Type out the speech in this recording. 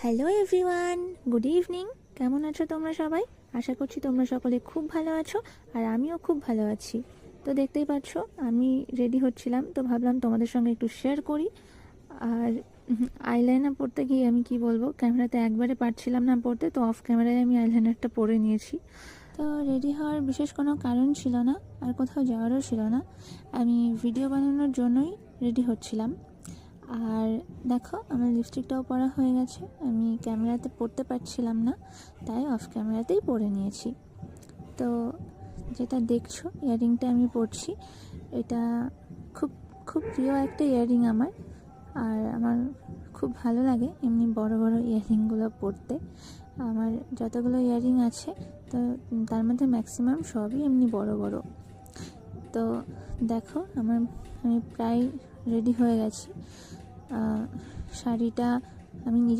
Hello everyone, good evening. কেমন আছো তোমরা সবাই? আশা করছি তোমরা সকলে খুব ভালো আছো, আর আমিও খুব ভালো আছি। তো দেখতেই পাচ্ছ আমি রেডি হচ্ছিলাম, তো ভাবলাম তোমাদের সঙ্গে একটু শেয়ার করি। আর আইলাইনার পরতে গিয়ে আমি কি বলবো, ক্যামেরাতে একবারে পারছিলাম না পরতে, তো অফ ক্যামেরায় আমি আইলাইনারটা পরে নিয়েছি। তো রেডি হওয়ার বিশেষ কোনো কারণ ছিল না, আর কোথাও যাওয়ারও ছিল না। আমি ভিডিও বানানোর জন্যই রেডি হচ্ছিলাম। আর দেখো আমার লিপস্টিকটাও পরা হয়ে গেছে। আমি ক্যামেরাতে পরতে পারছিলাম না, তাই অফ ক্যামেরাতেই পরে নিয়েছি। তো যেটা দেখছো, ইয়াররিংটা আমি পরছি, এটা খুব খুব প্রিয় একটা ইয়াররিং আমার। আর আমার খুব ভালো লাগে এমনি বড় বড় ইয়াররিংগুলো পরতে। আমার যতগুলো ইয়াররিং আছে, তো তার মধ্যে ম্যাক্সিমাম সবই এমনি বড় বড়। তো দেখো আমি প্রায় রেডি হয়ে গেছি। শাড়িটা আমি নিজে